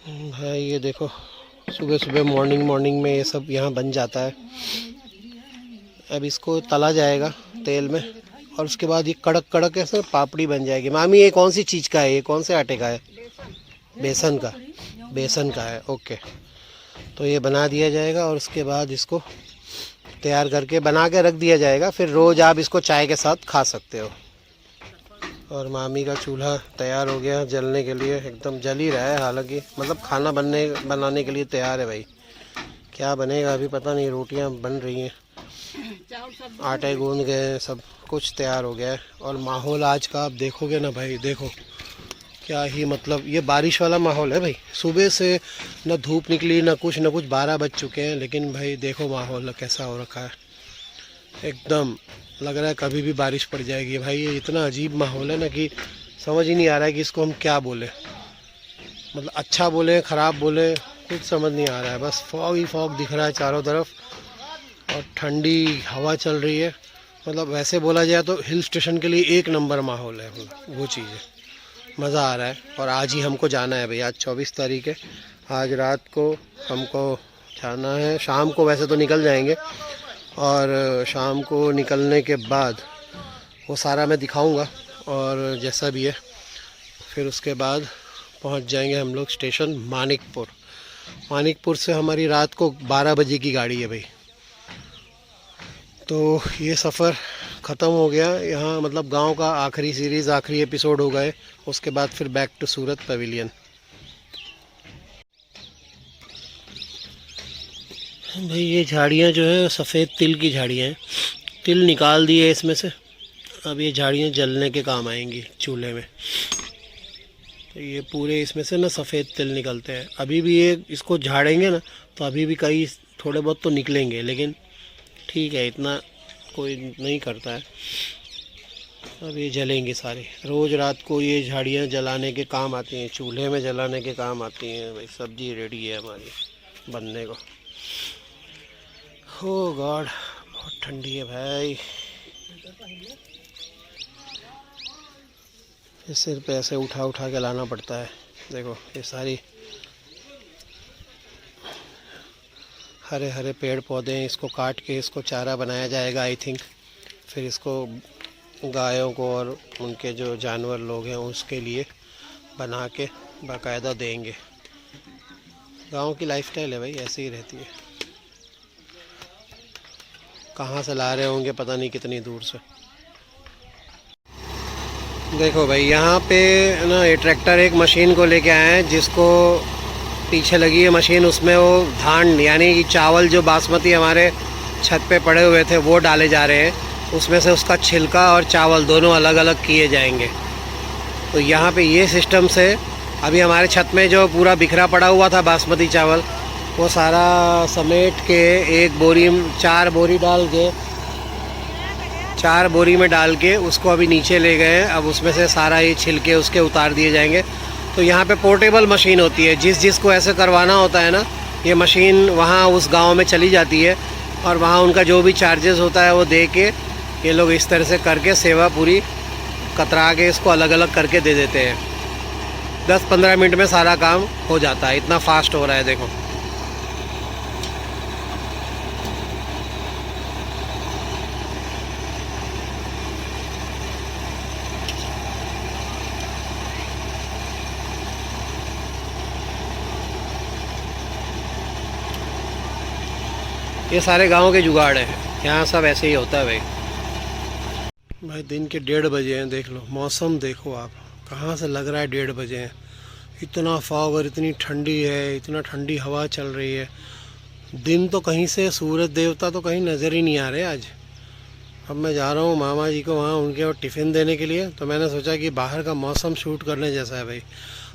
भाई ये देखो, सुबह सुबह मॉर्निंग में ये सब यहाँ बन जाता है। अब इसको तला जाएगा तेल में, और उसके बाद ये कड़क कड़क ऐसे पापड़ी बन जाएगी। मामी ये कौन सी चीज़ का है, ये कौन से आटे का है? बेसन का। बेसन का है, ओके। तो ये बना दिया जाएगा और उसके बाद इसको तैयार करके बना के रख दिया जाएगा। फिर रोज़ आप इसको चाय के साथ खा सकते हो। और मामी का चूल्हा तैयार हो गया जलने के लिए, एकदम जल ही रहा है। हालांकि मतलब खाना बनाने के लिए तैयार है भाई। क्या बनेगा अभी पता नहीं। रोटियां बन रही हैं, आटे गूंद गए, सब कुछ तैयार हो गया है। और माहौल आज का आप देखोगे ना भाई, देखो क्या ही मतलब, ये बारिश वाला माहौल है भाई। सुबह से न धूप निकली न कुछ 12 बज चुके हैं, लेकिन भाई देखो माहौल कैसा हो रखा है। एकदम लग रहा है कभी भी बारिश पड़ जाएगी भाई। ये इतना अजीब माहौल है ना कि समझ ही नहीं आ रहा है कि इसको हम क्या बोले। मतलब अच्छा बोले ख़राब बोले कुछ समझ नहीं आ रहा है। बस फॉग ही फॉग दिख रहा है चारों तरफ, और ठंडी हवा चल रही है। मतलब वैसे बोला जाए तो हिल स्टेशन के लिए एक नंबर माहौल है। मतलब वो चीज़ है, मज़ा आ रहा है। और आज ही हमको जाना है भाई, आज 24 तारीख है। आज रात को हमको जाना है, शाम को वैसे तो निकल जाएंगे। और शाम को निकलने के बाद वो सारा मैं दिखाऊंगा, और जैसा भी है फिर उसके बाद पहुंच जाएंगे हम लोग स्टेशन मानिकपुर। मानिकपुर से हमारी रात को 12 बजे की गाड़ी है भाई। तो ये सफ़र ख़त्म हो गया यहाँ, मतलब गांव का आखिरी सीरीज़, आखिरी एपिसोड हो गए। उसके बाद फिर बैक टू सूरत पवेलियन। भाई ये झाड़ियाँ जो है सफ़ेद तिल की झाड़ियाँ हैं। तिल निकाल दिए इसमें से, अब ये झाड़ियाँ जलने के काम आएंगी चूल्हे में। तो ये पूरे इसमें से ना सफ़ेद तिल निकलते हैं। अभी भी ये इसको झाड़ेंगे ना तो अभी भी कई थोड़े बहुत तो निकलेंगे, लेकिन ठीक है, इतना कोई नहीं करता है। अब ये जलेंगे सारे। रोज़ रात को ये झाड़ियाँ जलाने के काम आती हैं, चूल्हे में जलाने के काम आती हैं भाई। सब्जी रेडी है हमारी बनने को। हो गॉड, बहुत ठंडी है भाई। ये सिर पे ऐसे उठा उठा के लाना पड़ता है। देखो ये सारी हरे हरे पेड़ पौधे हैं, इसको काट के इसको चारा बनाया जाएगा आई थिंक। फिर इसको गायों को और उनके जो जानवर लोग हैं उसके लिए बना के बाकायदा देंगे। गांव की लाइफस्टाइल है भाई, ऐसे ही रहती है। कहाँ से ला रहे होंगे पता नहीं, कितनी दूर से। देखो भाई यहाँ पे ना ये ट्रैक्टर एक मशीन को लेके आए हैं, जिसको पीछे लगी है मशीन, उसमें वो धान यानी कि चावल जो बासमती हमारे छत पे पड़े हुए थे वो डाले जा रहे हैं। उसमें से उसका छिलका और चावल दोनों अलग अलग किए जाएंगे। तो यहाँ पे ये सिस्टम से अभी हमारे छत में जो पूरा बिखरा पड़ा हुआ था बासमती चावल, वो सारा समेट के एक बोरी, 4 बोरी डाल के, 4 बोरी में डाल के उसको अभी नीचे ले गए हैं। अब उसमें से सारा ये छिलके उसके उतार दिए जाएंगे। तो यहाँ पे पोर्टेबल मशीन होती है, जिसको ऐसे करवाना होता है ना, ये मशीन वहाँ उस गांव में चली जाती है, और वहाँ उनका जो भी चार्जेस होता है वो दे के ये लोग इस तरह से करके सेवा पूरी कतरा के इसको अलग अलग करके दे देते हैं। 10-15 मिनट में सारा काम हो जाता है, इतना फास्ट हो रहा है देखो। ये सारे गांव के जुगाड़ हैं, यहाँ सब ऐसे ही होता है भाई। भाई दिन के 1:30 बजे हैं, देख लो मौसम, देखो आप कहाँ से लग रहा है 1:30 बजे हैं। इतना फॉग और इतनी ठंडी है, इतना ठंडी हवा चल रही है। दिन तो कहीं से, सूरज देवता तो कहीं नज़र ही नहीं आ रहे आज। अब मैं जा रहा हूँ मामा जी को वहाँ उनके और टिफ़िन देने के लिए, तो मैंने सोचा कि बाहर का मौसम शूट करने जैसा है भाई।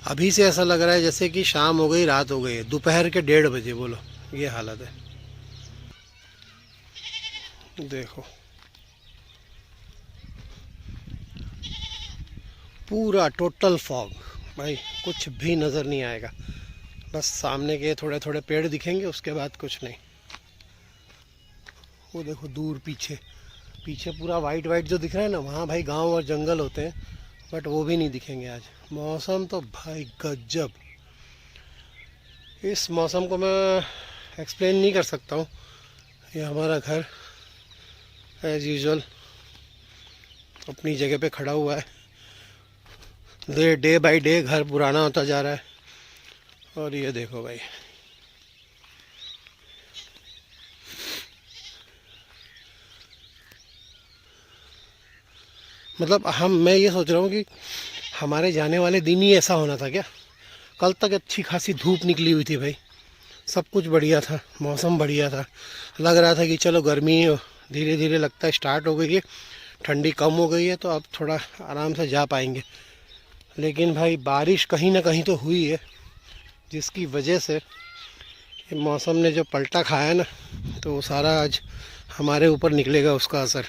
अभी से ऐसा लग रहा है जैसे कि शाम हो गई, रात हो गई, दोपहर के 1:30 बजे, बोलो ये हालत है। देखो पूरा टोटल फॉग भाई, कुछ भी नज़र नहीं आएगा। बस सामने के थोड़े थोड़े पेड़ दिखेंगे, उसके बाद कुछ नहीं। वो देखो दूर पीछे पीछे पूरा वाइट वाइट जो दिख रहा है ना, वहाँ भाई गांव और जंगल होते हैं, बट वो भी नहीं दिखेंगे आज। मौसम तो भाई गजब। इस मौसम को मैं एक्सप्लेन नहीं कर सकता हूँ। ये हमारा घर एज़ यूजुअल अपनी जगह पे खड़ा हुआ है। डे बाय डे घर पुराना होता जा रहा है। और ये देखो भाई, मतलब मैं ये सोच रहा हूँ कि हमारे जाने वाले दिन ही ऐसा होना था क्या। कल तक अच्छी खासी धूप निकली हुई थी भाई, सब कुछ बढ़िया था, मौसम बढ़िया था, लग रहा था कि चलो गर्मी धीरे धीरे लगता है स्टार्ट हो गई है, ठंडी कम हो गई है, तो अब थोड़ा आराम से जा पाएंगे। लेकिन भाई बारिश कहीं ना कहीं तो हुई है, जिसकी वजह से ये मौसम ने जो पलटा खाया ना, तो वो सारा आज हमारे ऊपर निकलेगा उसका असर।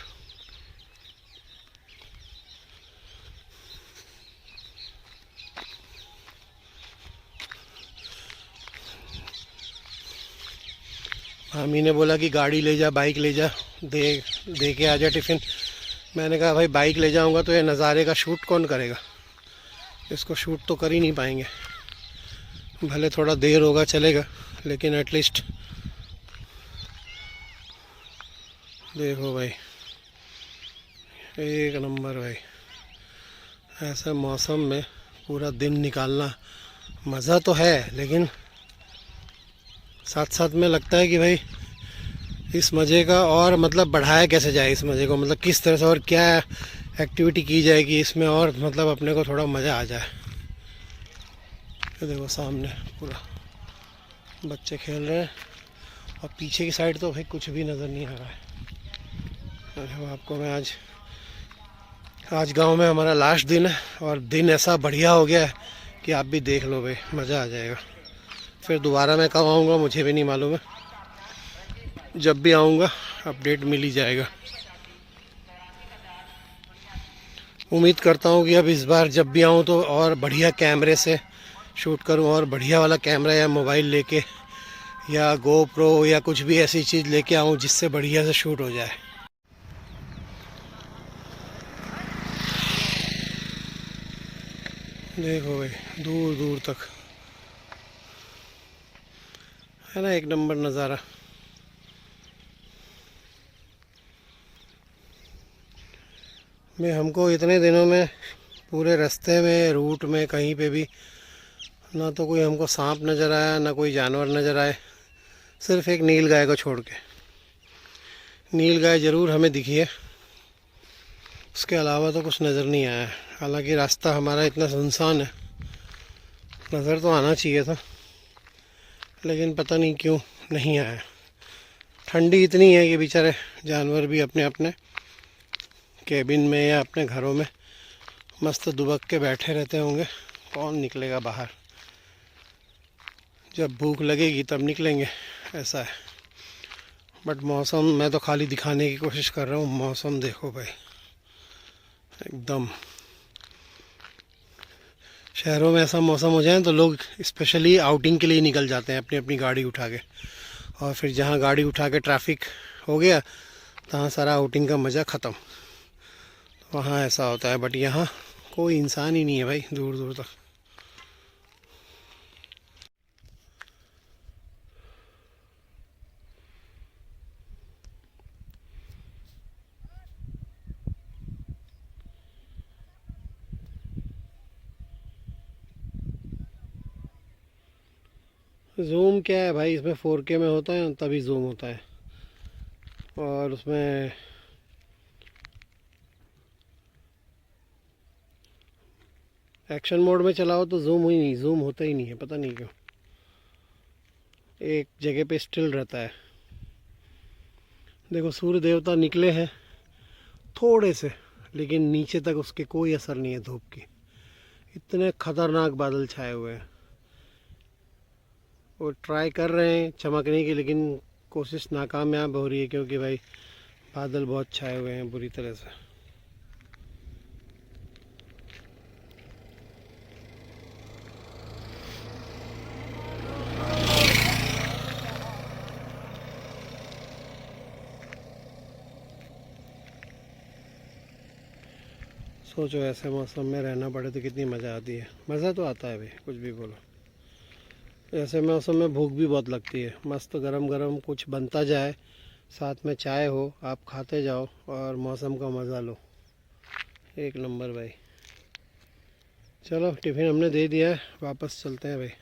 मामी ने बोला कि गाड़ी ले जा, बाइक ले जा, दे के आ जा टिफ़िन। मैंने कहा भाई बाइक ले जाऊंगा तो ये नज़ारे का शूट कौन करेगा, इसको शूट तो कर ही नहीं पाएंगे। भले थोड़ा देर होगा चलेगा, लेकिन एटलीस्ट देखो भाई, एक नंबर भाई। ऐसे मौसम में पूरा दिन निकालना मज़ा तो है, लेकिन साथ साथ में लगता है कि भाई इस मज़े का और मतलब बढ़ाया कैसे जाए इस मज़े को, मतलब किस तरह से और क्या एक्टिविटी की जाए कि इसमें और मतलब अपने को थोड़ा मज़ा आ जाए। तो देखो सामने पूरा बच्चे खेल रहे हैं, और पीछे की साइड तो भाई कुछ भी नज़र नहीं आ रहा है। देखो आपको मैं आज गांव में हमारा लास्ट दिन है, और दिन ऐसा बढ़िया हो गया है कि आप भी देख लो भाई, मज़ा आ जाएगा। फिर दोबारा मैं कब आऊँगा मुझे भी नहीं मालूम है, जब भी आऊँगा अपडेट मिल ही जाएगा। उम्मीद करता हूँ कि अब इस बार जब भी आऊँ तो और बढ़िया कैमरे से शूट करूँ, और बढ़िया वाला कैमरा या मोबाइल लेके या गोप्रो या कुछ भी ऐसी चीज़ लेके आऊँ जिससे बढ़िया से शूट हो जाए। देखो भाई दूर दूर तक है ना, एक नंबर नज़ारा। मैं हमको इतने दिनों में पूरे रास्ते में रूट में कहीं पे भी ना तो कोई हमको सांप नज़र आया, ना कोई जानवर नज़र आए, सिर्फ एक नील गाय को छोड़ के। नील गाय ज़रूर हमें दिखी है, उसके अलावा तो कुछ नज़र नहीं आया। हालांकि रास्ता हमारा इतना सुनसान है, नज़र तो आना चाहिए था, लेकिन पता नहीं क्यों नहीं आया। ठंडी इतनी है कि बेचारे जानवर भी अपने अपने केबिन में या अपने घरों में मस्त दुबक के बैठे रहते होंगे। कौन निकलेगा बाहर, जब भूख लगेगी तब निकलेंगे, ऐसा है। बट मौसम मैं तो खाली दिखाने की कोशिश कर रहा हूँ। मौसम देखो भाई, एकदम शहरों में ऐसा मौसम हो जाए तो लोग स्पेशली आउटिंग के लिए निकल जाते हैं अपनी अपनी गाड़ी उठा के, और फिर जहाँ गाड़ी उठा के ट्रैफिक हो गया तहाँ सारा आउटिंग का मज़ा ख़त्म। वहाँ ऐसा होता है, बट यहाँ कोई इंसान ही नहीं है भाई दूर दूर तक। जूम क्या है भाई, इसमें 4K में होता है तभी जूम होता है, और उसमें एक्शन मोड में चलाओ तो जूम होता ही नहीं है, पता नहीं क्यों, एक जगह पे स्टिल रहता है। देखो सूर्य देवता निकले हैं थोड़े से, लेकिन नीचे तक उसके कोई असर नहीं है धूप की। इतने खतरनाक बादल छाए हुए हैं, वो ट्राई कर रहे हैं चमकने की, लेकिन कोशिश नाकामयाब हो रही है, क्योंकि भाई बादल बहुत छाए हुए हैं बुरी तरह से। सोचो ऐसे मौसम में रहना पड़े तो कितनी मज़ा आती है। मज़ा तो आता है भाई, कुछ भी बोलो। ऐसे मौसम में भूख भी बहुत लगती है। मस्त गरम गरम कुछ बनता जाए, साथ में चाय हो, आप खाते जाओ और मौसम का मज़ा लो। एक नंबर भाई। चलो टिफ़िन हमने दे दिया है, वापस चलते हैं भाई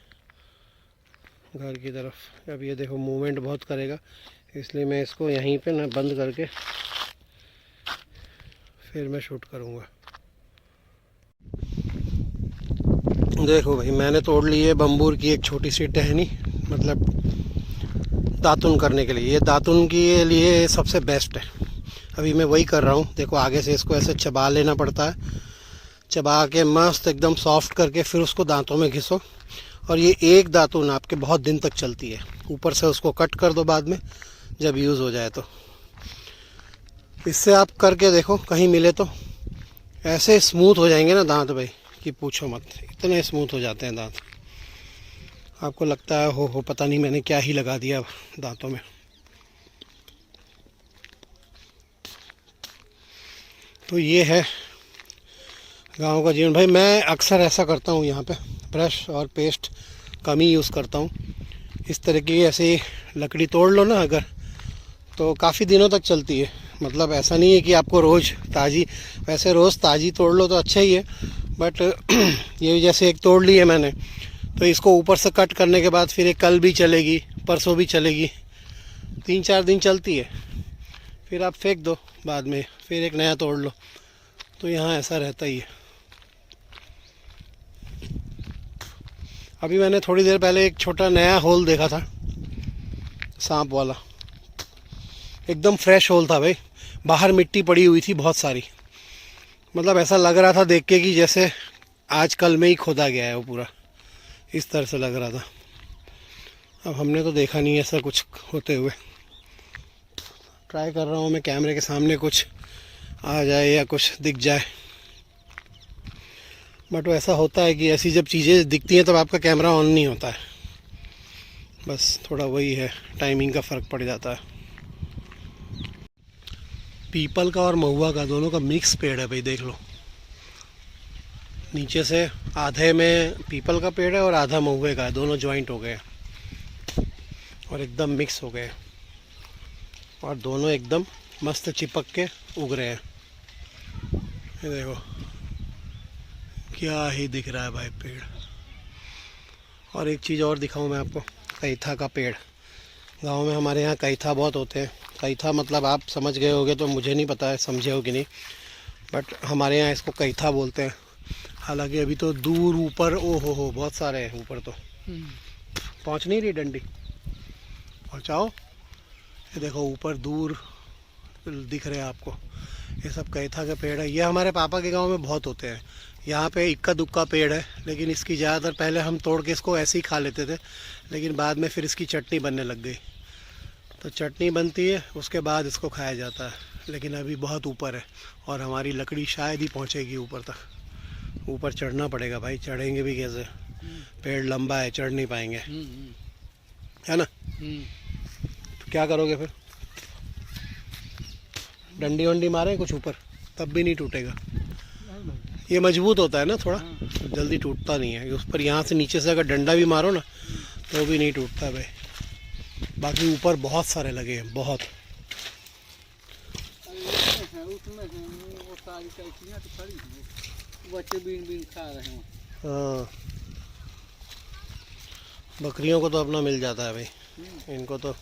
घर की तरफ। अब ये देखो मूवमेंट बहुत करेगा, इसलिए मैं इसको यहीं पे ना बंद करके फिर मैं शूट करूँगा। देखो भाई मैंने तोड़ ली है बम्बूर की एक छोटी सी टहनी, मतलब दातुन करने के लिए। ये दातुन के लिए सबसे बेस्ट है। अभी मैं वही कर रहा हूँ। देखो आगे से इसको ऐसे चबा लेना पड़ता है, चबा के मस्त एकदम सॉफ्ट करके फिर उसको दांतों में घिसो। और ये एक दातुन आपके बहुत दिन तक चलती है। ऊपर से उसको कट कर दो बाद में जब यूज़ हो जाए तो। इससे आप करके देखो, कहीं मिले तो। ऐसे स्मूथ हो जाएंगे ना दांत भाई कि पूछो मत, इतने स्मूथ हो जाते हैं दांत। आपको लगता है हो पता नहीं मैंने क्या ही लगा दिया दांतों में। तो ये है गांव का जीवन भाई। मैं अक्सर ऐसा करता हूँ, यहाँ पे ब्रश और पेस्ट कम ही यूज़ करता हूँ। इस तरह की ऐसे लकड़ी तोड़ लो ना अगर, तो काफ़ी दिनों तक चलती है। मतलब ऐसा नहीं है कि आपको रोज़ ताज़ी, वैसे रोज़ ताज़ी तोड़ लो तो अच्छा ही है, बट ये जैसे एक तोड़ ली है मैंने, तो इसको ऊपर से कट करने के बाद फिर एक कल भी चलेगी, परसों भी चलेगी, 3-4 दिन चलती है। फिर आप फेंक दो बाद में, फिर एक नया तोड़ लो। तो यहाँ ऐसा रहता ही है। अभी मैंने थोड़ी देर पहले एक छोटा नया होल देखा था, सांप वाला। एकदम फ्रेश होल था भाई, बाहर मिट्टी पड़ी हुई थी बहुत सारी। मतलब ऐसा लग रहा था देख के कि जैसे आज कल में ही खोदा गया है वो पूरा, इस तरह से लग रहा था। अब हमने तो देखा नहीं ऐसा कुछ होते हुए। ट्राई कर रहा हूँ मैं कैमरे के सामने कुछ आ जाए या कुछ दिख जाए, बट वो ऐसा होता है कि ऐसी जब चीज़ें दिखती हैं तब आपका कैमरा ऑन नहीं होता है। बस थोड़ा वही है, टाइमिंग का फ़र्क पड़ जाता है। पीपल का और महुआ का दोनों का मिक्स पेड़ है भाई, देख लो। नीचे से आधे में पीपल का पेड़ है और आधा महुए का है, दोनों जॉइंट हो गए और एकदम मिक्स हो गए, और दोनों एकदम मस्त चिपक के उग रहे हैं। ये देखो क्या ही दिख रहा है भाई पेड़। और एक चीज़ और दिखाऊं मैं आपको, कैथा का पेड़। गांव में हमारे यहाँ कैथा बहुत होते हैं। कैथा मतलब आप समझ गए होगे, तो मुझे नहीं पता है समझे हो कि नहीं, बट हमारे यहाँ इसको कैथा बोलते हैं। हालांकि अभी तो दूर ऊपर ओ हो बहुत सारे हैं ऊपर, तो पहुँच नहीं रही डंडी, पहुँचाओ। ये देखो ऊपर दूर दिख रहे हैं आपको, ये सब कैथा के पेड़ है। ये हमारे पापा के गांव में बहुत होते हैं। यहाँ पे इक्का दुक्का पेड़ है, लेकिन इसकी ज़्यादातर पहले हम तोड़ के इसको ऐसे ही खा लेते थे, लेकिन बाद में फिर इसकी चटनी बनने लग गई। तो चटनी बनती है, उसके बाद इसको खाया जाता है। लेकिन अभी बहुत ऊपर है और हमारी लकड़ी शायद ही पहुँचेगी ऊपर तक। ऊपर चढ़ना पड़ेगा भाई, चढ़ेंगे भी कैसे, पेड़ लंबा है, चढ़ नहीं पाएंगे, है ना। तो क्या करोगे फिर, डंडी वंडी मारें कुछ ऊपर, तब भी नहीं टूटेगा। ये मजबूत होता है ना थोड़ा, जल्दी टूटता नहीं है। उस पर यहाँ से नीचे से अगर डंडा भी मारो ना तो भी नहीं टूटता भाई। बाकी ऊपर बहुत सारे लगे हैं, बहुत। हाँ, बकरियों को तो अपना मिल जाता है भाई, इनको तो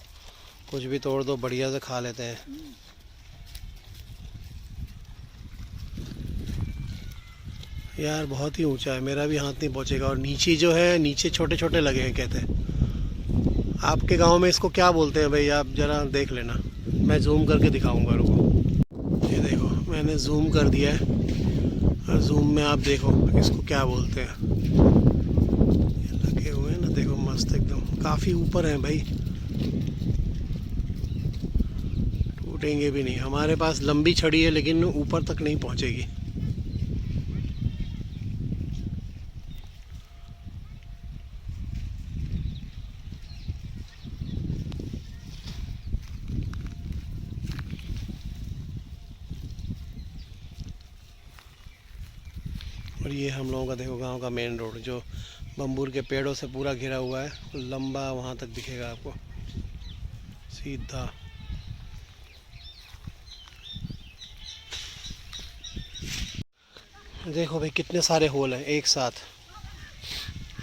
कुछ भी तोड़ दो बढ़िया से खा लेते हैं। यार बहुत ही ऊंचा है, मेरा भी हाथ नहीं पहुंचेगा। और नीचे जो है, नीचे छोटे छोटे लगे हैं कहते हैं। आपके गांव में इसको क्या बोलते हैं भाई, आप ज़रा देख लेना, मैं जूम करके दिखाऊंगा, रुको। ये देखो मैंने जूम कर दिया है, और जूम में आप देखो इसको क्या बोलते हैं। ये लगे हुए हैं ना, देखो मस्त एकदम, काफ़ी ऊपर हैं भाई, टूटेंगे भी नहीं। हमारे पास लंबी छड़ी है लेकिन ऊपर तक नहीं पहुंचेगी। और ये हम लोगों का देखो गांव का मेन रोड, जो बम्बूर के पेड़ों से पूरा घिरा हुआ है, लंबा वहाँ तक दिखेगा आपको सीधा। देखो भाई कितने सारे होल हैं एक साथ,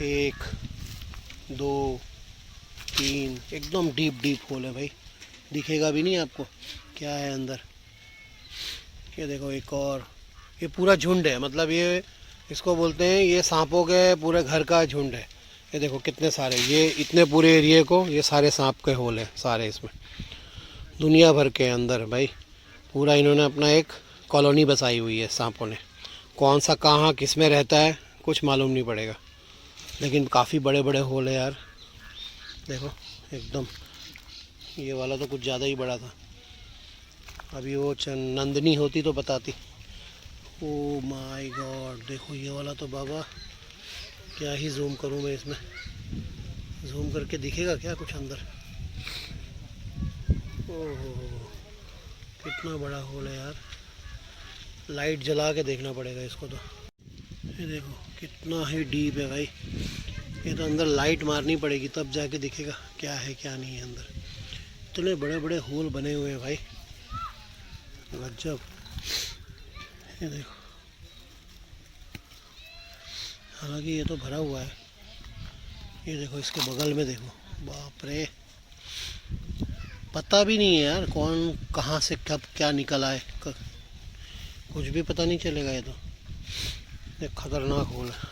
1 2 3, एकदम डीप डीप होल है भाई, दिखेगा भी नहीं आपको क्या है अंदर। ये देखो एक और, ये पूरा झुंड है, मतलब ये इसको बोलते हैं, ये सांपों के पूरे घर का झुंड है। ये देखो कितने सारे, ये इतने पूरे एरिए को ये सारे सांप के होल हैं सारे, इसमें दुनिया भर के अंदर भाई पूरा इन्होंने अपना एक कॉलोनी बसाई हुई है सांपों ने। कौन सा कहाँ किस में रहता है कुछ मालूम नहीं पड़ेगा, लेकिन काफ़ी बड़े बड़े होल है यार। देखो एकदम, ये वाला तो कुछ ज़्यादा ही बड़ा था। अभी वो नंदनी होती तो बताती। ओ माय गॉड, देखो ये वाला तो बाबा, क्या ही जूम करूं मैं इसमें, जूम करके दिखेगा क्या कुछ अंदर। ओहो कितना बड़ा होल है यार, लाइट जला के देखना पड़ेगा इसको तो। ये देखो कितना ही डीप है भाई, ये तो अंदर लाइट मारनी पड़ेगी तब जाके दिखेगा क्या है क्या नहीं है अंदर। इतने बड़े बड़े होल बने हुए हैं भाई, गजब। ये देखो, हालांकि ये तो भरा हुआ है। ये देखो इसके बगल में देखो, बाप रे, पता भी नहीं है यार कौन कहाँ से कब क्या निकल आए, कुछ भी पता नहीं चलेगा। ये तो एक खतरनाक होल है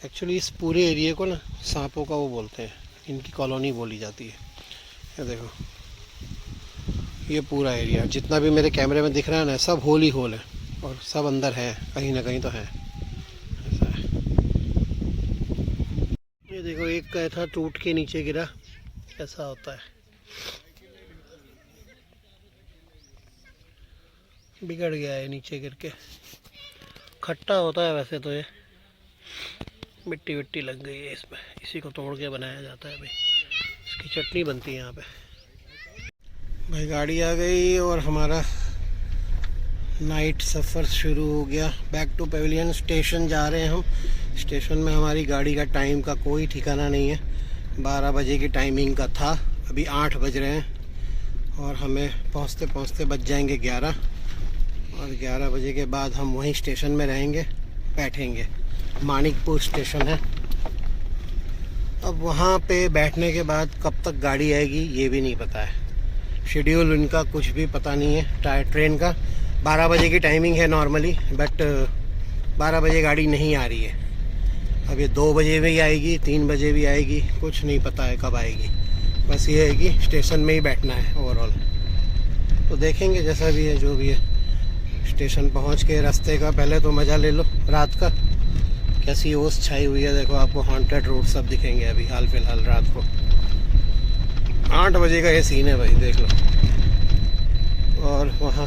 एक्चुअली। इस पूरे एरिया को ना सांपों का वो बोलते हैं, इनकी कॉलोनी बोली जाती है। ये देखो ये पूरा एरिया जितना भी मेरे कैमरे में दिख रहा है ना, सब होल ही होल है, और सब अंदर है कहीं ना कहीं तो है, ऐसा है। ये देखो एक का था टूट के नीचे गिरा, ऐसा होता है, बिगड़ गया है नीचे गिर के। खट्टा होता है वैसे तो, ये मिट्टी विट्टी लग गई है इसमें, इसी को तोड़ के बनाया जाता है भाई, इसकी चटनी बनती है यहाँ पे। भाई गाड़ी आ गई और हमारा नाइट सफ़र शुरू हो गया। बैक टू पेविलियन स्टेशन जा रहे हैं हम। स्टेशन में हमारी गाड़ी का टाइम का कोई ठिकाना नहीं है, 12 बजे की टाइमिंग का था, अभी 8 बज रहे हैं और हमें पहुंचते पहुंचते बज जाएंगे 11, और 11 बजे के बाद हम वहीं स्टेशन में रहेंगे, बैठेंगे। मानिकपुर स्टेशन है। अब वहाँ पे बैठने के बाद कब तक गाड़ी आएगी ये भी नहीं पता है, शेड्यूल उनका कुछ भी पता नहीं है। ट्रेन का 12 बजे की टाइमिंग है नॉर्मली, बट 12 बजे गाड़ी नहीं आ रही है। अब ये 2 बजे भी आएगी, 3 बजे भी आएगी, कुछ नहीं पता है कब आएगी। बस ये है कि स्टेशन में ही बैठना है ओवरऑल। तो देखेंगे जैसा भी है जो भी है। स्टेशन पहुंच के रास्ते का पहले तो मज़ा ले लो रात का, कैसी ओस छाई हुई है। देखो आपको हॉन्टेड रोड सब दिखेंगे अभी हाल फिलहाल रात को। 8 बजे का ये सीन है भाई, देख लो। और वहाँ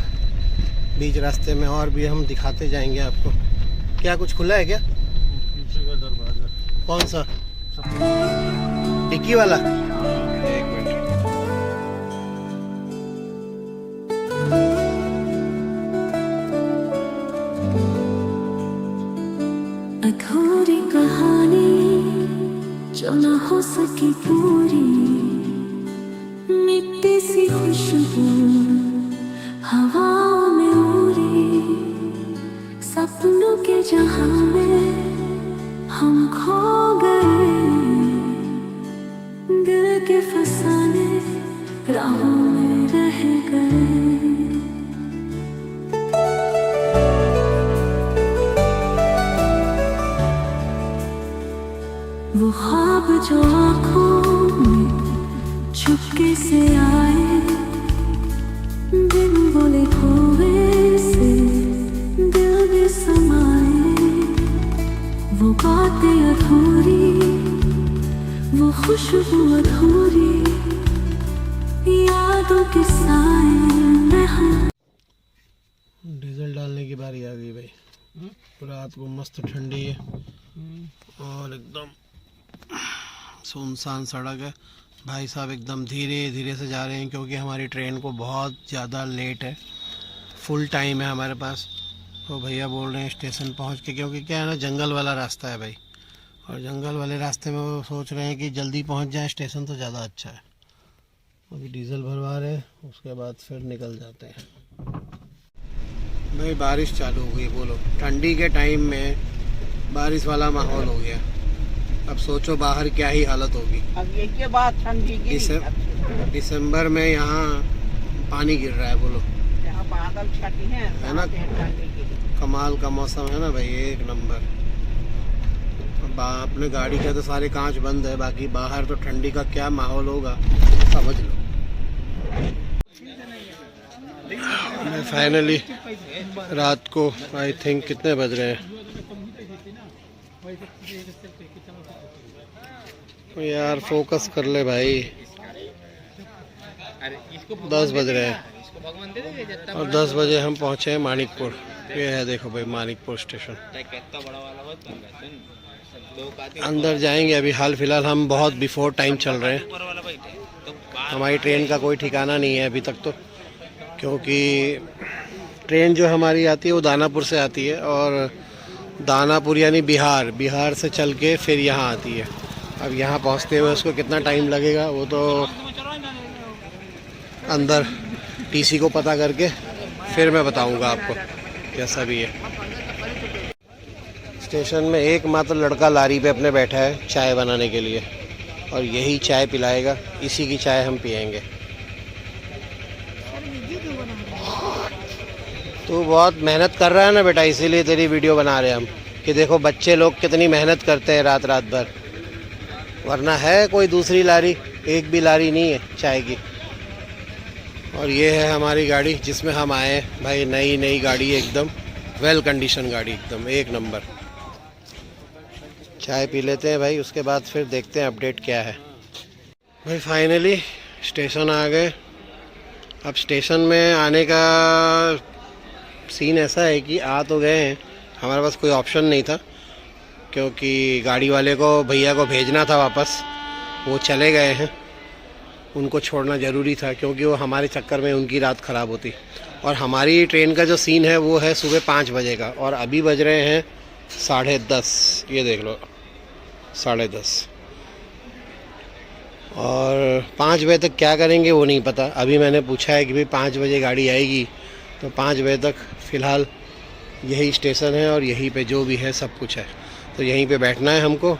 बीच रास्ते में और भी हम दिखाते जाएंगे आपको। क्या कुछ खुला है क्या? पीछे का दरवाजा। कौन सा? डिक्की वाला? एक मिनट। अधूरी कहानी जो न हो सकी पूरी, मिट्टी सी खुशबू हवाओं में उड़ी, सपनों के जहां में हम खो गए, दिल के फसाने राहों में रह गए। वो ख्वाब जो आँखों में चुपके से आए, बिन बोले हुए से दिल में समाए, वो बातें अधूरी, वो खुशबू अधूरी, यादों के साए में हम। डीजल डालने की बारी आ गई भाई। रात को मस्त ठंडी है और एकदम सुनसान सड़क है। भाई साहब एकदम धीरे धीरे से जा रहे हैं क्योंकि हमारी ट्रेन को बहुत ज़्यादा लेट है, फुल टाइम है हमारे पास तो भैया बोल रहे हैं स्टेशन पहुंच के, क्योंकि क्या है ना, जंगल वाला रास्ता है भाई, और जंगल वाले रास्ते में वो सोच रहे हैं कि जल्दी पहुंच जाए स्टेशन तो ज़्यादा अच्छा है। अभी डीजल भरवा रहे हैं, उसके बाद फिर निकल जाते हैं। भाई बारिश चालू हो गई, बोलो ठंडी के टाइम में बारिश वाला माहौल हो गया। अब सोचो बाहर क्या ही हालत होगी। अब ये के बाद ठंडी दिसंबर में यहाँ पानी गिर रहा है, बोलो। यहाँ बादल छटी है ना, कमाल का मौसम है ना भाई, एक नंबर। अपने गाड़ी के तो सारे कांच बंद है, बाकी बाहर तो ठंडी का क्या माहौल होगा समझ लो। मैं फाइनली रात को आई थिंक कितने बज रहे हैं यार, फोकस कर ले भाई, 10 बज रहे हैं और 10 बजे हम पहुंचे हैं मानिकपुर। ये है देखो भाई मानिकपुर स्टेशन। अंदर जाएंगे, अभी हाल फिलहाल हम बहुत बिफोर टाइम चल रहे हैं। हमारी ट्रेन का कोई ठिकाना नहीं है अभी तक तो, क्योंकि ट्रेन जो हमारी आती है वो दानापुर से आती है, और दानापुर यानी बिहार से चल के फिर यहाँ आती है। अब यहाँ पहुँचते हुए उसको कितना टाइम लगेगा वो तो अंदर टीसी को पता करके फिर मैं बताऊँगा आपको, कैसा भी है। स्टेशन में एकमात्र लड़का लारी पे अपने बैठा है चाय बनाने के लिए, और यही चाय पिलाएगा, इसी की चाय हम पियेंगे। तू बहुत मेहनत कर रहा है ना बेटा, इसीलिए तेरी वीडियो बना रहे हैं हम, कि देखो बच्चे लोग कितनी मेहनत करते हैं रात रात भर, वरना है कोई दूसरी लारी, एक भी लारी नहीं है चाय की। और ये है हमारी गाड़ी जिसमें हम आए हैं भाई, नई गाड़ी है एकदम, वेल कंडीशन गाड़ी एकदम एक नंबर। चाय पी लेते हैं भाई, उसके बाद फिर देखते हैं अपडेट क्या है। भाई फाइनली स्टेशन आ गए। अब स्टेशन में आने का सीन ऐसा है कि आ तो गए हैं, हमारे पास कोई ऑप्शन नहीं था, क्योंकि गाड़ी वाले को भैया को भेजना था वापस, वो चले गए हैं, उनको छोड़ना ज़रूरी था, क्योंकि वो हमारे चक्कर में उनकी रात ख़राब होती। और हमारी ट्रेन का जो सीन है वो है सुबह 5 बजे का, और अभी बज रहे हैं 10:30, ये देख लो 10:30। और 5 बजे तक क्या करेंगे वो नहीं पता। अभी मैंने पूछा है कि भाई 5 बजे गाड़ी आएगी, तो 5 बजे तक फ़िलहाल यही स्टेशन है और यहीं पे जो भी है सब कुछ है, तो यहीं पे बैठना है हमको।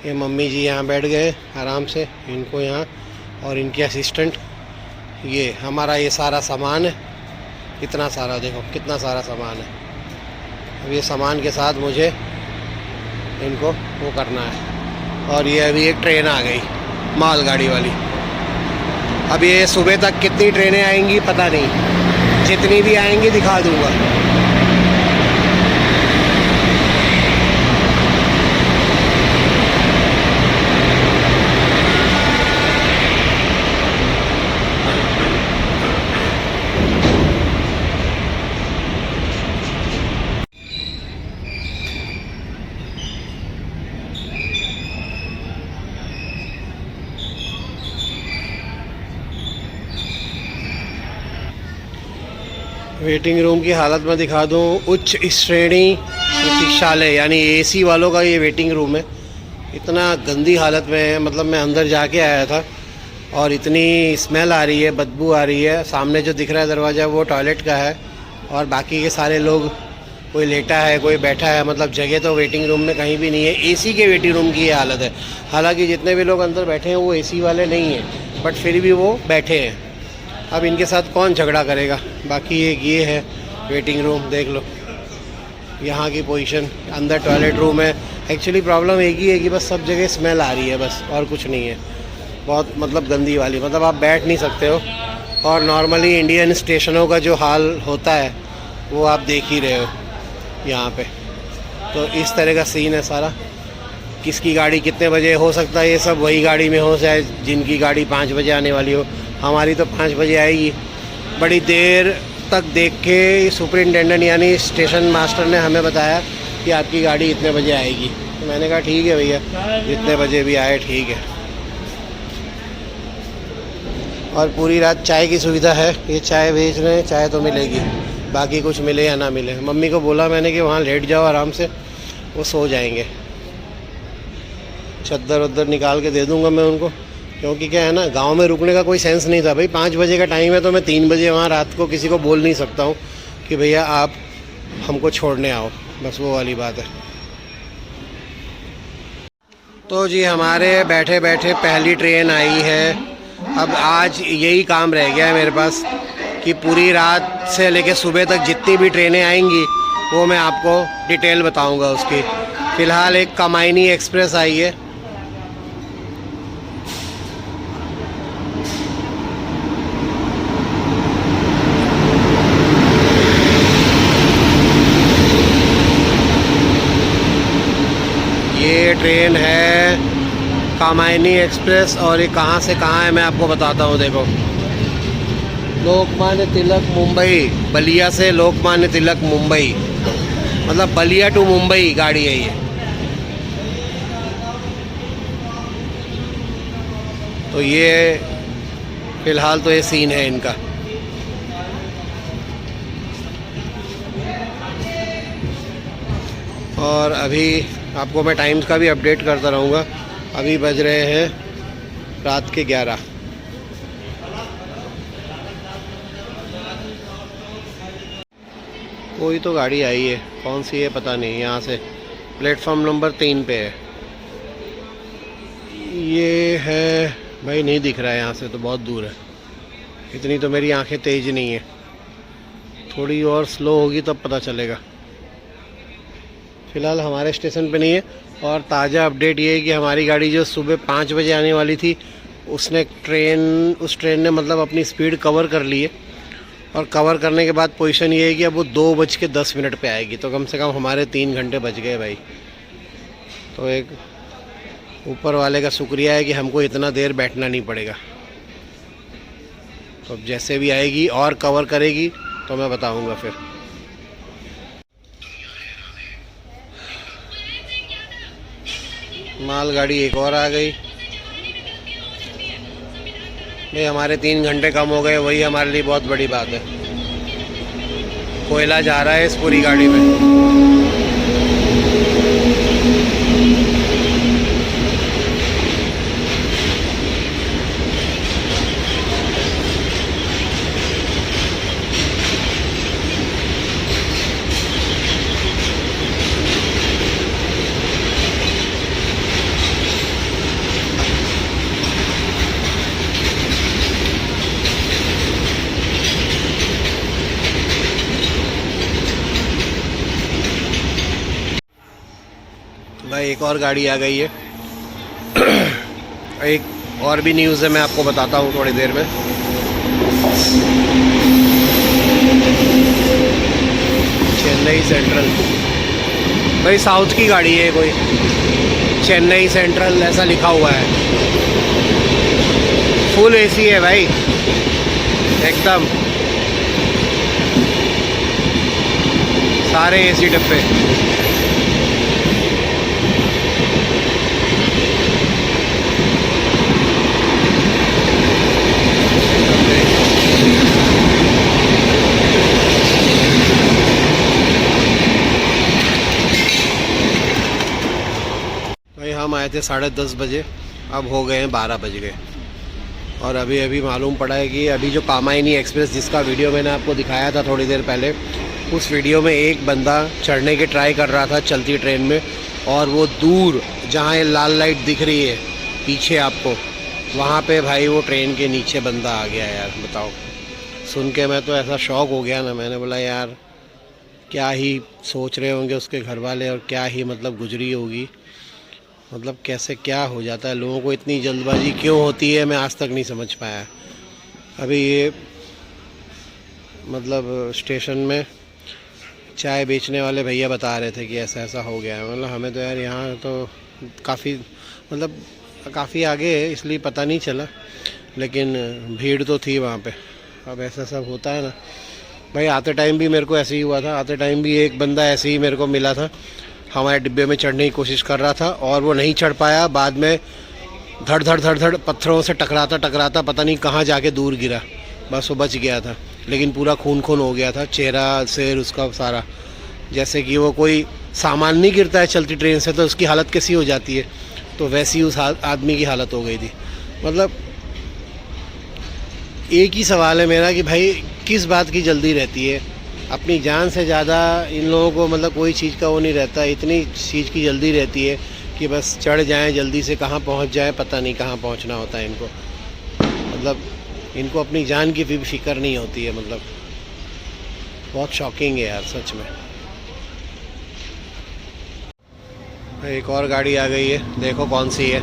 ये मम्मी जी यहाँ बैठ गए आराम से, इनको यहाँ, और इनकी असिस्टेंट, ये हमारा ये सारा सामान है, इतना सारा देखो कितना सारा सामान है। अब ये सामान के साथ मुझे इनको वो करना है। और ये अभी एक ट्रेन आ गई मालगाड़ी वाली, अब ये सुबह तक कितनी ट्रेनें आएंगी पता नहीं, जितनी भी आएंगी दिखा दूँगा। वेटिंग रूम की हालत में दिखा दूं, उच्च श्रेणी प्रतीक्षालय यानी एसी वालों का ये वेटिंग रूम है। इतना गंदी हालत में है, मतलब मैं अंदर जाके आया था और इतनी स्मेल आ रही है, बदबू आ रही है। सामने जो दिख रहा है दरवाज़ा वो टॉयलेट का है, और बाकी के सारे लोग, कोई लेटा है कोई बैठा है, मतलब जगह तो वेटिंग रूम में कहीं भी नहीं है। एसी के वेटिंग रूम की ये हालत है। हालांकि जितने भी लोग अंदर बैठे हैं वो एसी वाले नहीं हैं, बट फिर भी वो बैठे हैं। अब इनके साथ कौन झगड़ा करेगा। बाकी एक ये है वेटिंग रूम, देख लो यहाँ की पोजीशन। अंदर टॉयलेट रूम है। एक्चुअली प्रॉब्लम एक ही है कि बस सब जगह स्मेल आ रही है, बस और कुछ नहीं है। बहुत मतलब गंदी वाली, मतलब आप बैठ नहीं सकते हो। और नॉर्मली इंडियन स्टेशनों का जो हाल होता है वो आप देख ही रहे हो यहाँ पे। तो इस तरह का सीन है सारा। किसकी गाड़ी कितने बजे, हो सकता है ये सब वही गाड़ी में हो, चाहे जिनकी गाड़ी 5 बजे आने वाली हो। हमारी तो 5 बजे आएगी। बड़ी देर तक देख के सुपरिटेंडेंट यानी स्टेशन मास्टर ने हमें बताया कि आपकी गाड़ी इतने बजे आएगी। तो मैंने कहा ठीक है भैया, जितने बजे भी आए ठीक है। और पूरी रात चाय की सुविधा है, ये चाय भेज रहे हैं, चाय तो मिलेगी। बाकी कुछ मिले या ना मिले। मम्मी को बोला मैंने कि वहाँ लेट जाओ आराम से, वो सो जाएंगे। चद्दर वद्दर निकाल के दे दूँगा मैं उनको, क्योंकि क्या है ना, गांव में रुकने का कोई सेंस नहीं था भाई। 5 बजे का टाइम है तो मैं 3 बजे वहाँ रात को किसी को बोल नहीं सकता हूँ कि भैया आप हमको छोड़ने आओ, बस वो वाली बात है। तो जी हमारे बैठे बैठे पहली ट्रेन आई है। अब आज यही काम रह गया है मेरे पास कि पूरी रात से लेकर सुबह तक जितनी भी ट्रेनें आएंगी वो मैं आपको डिटेल बताऊंगा उसकी। फ़िलहाल एक कामायनी एक्सप्रेस आई है। ये ट्रेन है कामायनी एक्सप्रेस और ये कहाँ से कहाँ है मैं आपको बताता हूँ। देखो, लोकमान्य तिलक मुंबई, बलिया से लोकमान्य तिलक मुंबई, मतलब बलिया टू मुंबई गाड़ी है ये। तो ये फ़िलहाल तो ये सीन है इनका। और अभी आपको मैं टाइम्स का भी अपडेट करता रहूँगा। अभी बज रहे हैं रात के 11। कोई तो गाड़ी आई है, कौन सी है पता नहीं। यहाँ से प्लेटफॉर्म नंबर 3 पे है। ये है भाई, नहीं दिख रहा है यहाँ से तो, बहुत दूर है। इतनी तो मेरी आंखें तेज नहीं है, थोड़ी और स्लो होगी तब पता चलेगा। फ़िलहाल हमारे स्टेशन पे नहीं है। और ताज़ा अपडेट ये है कि हमारी गाड़ी जो सुबह 5 बजे आने वाली थी, उस ट्रेन ने मतलब अपनी स्पीड कवर कर ली है। और कवर करने के बाद पोजीशन ये है कि अब वो 2:10 पे आएगी। तो कम से कम हमारे 3 घंटे बच गए भाई। तो एक ऊपर वाले का शुक्रिया है कि हमको इतना देर बैठना नहीं पड़ेगा। तो अब जैसे भी आएगी और कवर करेगी तो मैं बताऊंगा फिर। मालगाड़ी एक और आ गई भाई। हमारे 3 घंटे कम हो गए, वही हमारे लिए बहुत बड़ी बात है। कोयला जा रहा है इस पूरी गाड़ी में। भाई एक और गाड़ी आ गई है। एक और भी न्यूज़ है, मैं आपको बताता हूँ थोड़ी देर में। चेन्नई सेंट्रल, भाई साउथ की गाड़ी है कोई, चेन्नई सेंट्रल ऐसा लिखा हुआ है। फुल एसी है भाई एकदम, सारे एसी डब्बे। हम आए थे 10:30 बजे, अब हो गए हैं 12 बज गए। और अभी अभी मालूम पड़ा है कि अभी जो कामायनी एक्सप्रेस जिसका वीडियो मैंने आपको दिखाया था थोड़ी देर पहले, उस वीडियो में एक बंदा चढ़ने की ट्राई कर रहा था चलती ट्रेन में, और वो दूर जहाँ ये लाल लाइट दिख रही है पीछे आपको, वहाँ पे भाई वो ट्रेन के नीचे बंदा आ गया। यार बताओ, सुन के मैं तो ऐसा शौक हो गया ना। मैंने बोला यार क्या ही सोच रहे होंगे उसके घर वाले, और क्या ही मतलब गुजरी होगी। मतलब कैसे क्या हो जाता है, लोगों को इतनी जल्दबाजी क्यों होती है, मैं आज तक नहीं समझ पाया। अभी ये मतलब स्टेशन में चाय बेचने वाले भैया बता रहे थे कि ऐसा ऐसा हो गया है। मतलब हमें तो यार यहाँ तो काफ़ी आगे है इसलिए पता नहीं चला, लेकिन भीड़ तो थी वहाँ पे। अब ऐसा सब होता है ना भाई। आते टाइम भी मेरे को ऐसे ही हुआ था। आते टाइम भी एक बंदा ऐसे ही मेरे को मिला था, हमारे डिब्बे में चढ़ने की कोशिश कर रहा था और वो नहीं चढ़ पाया। बाद में धड़ धड़ धड़ धड़ पत्थरों से टकराता टकराता पता नहीं कहाँ जाके दूर गिरा, बस वो बच गया था। लेकिन पूरा खून खून हो गया था, चेहरा सिर उसका सारा, जैसे कि वो कोई सामान नहीं गिरता है चलती ट्रेन से तो उसकी हालत कैसी हो जाती है, तो वैसी उस आदमी की हालत हो गई थी। मतलब एक ही सवाल है मेरा कि भाई किस बात की जल्दी रहती है, अपनी जान से ज़्यादा इन लोगों को मतलब कोई चीज़ का वो नहीं रहता, इतनी चीज़ की जल्दी रहती है कि बस चढ़ जाएं जल्दी से, कहाँ पहुंच जाएं पता नहीं कहाँ पहुंचना होता है इनको। मतलब इनको अपनी जान की भी फिक्र नहीं होती है। मतलब बहुत शॉकिंग है यार सच में। एक और गाड़ी आ गई है, देखो कौन सी है।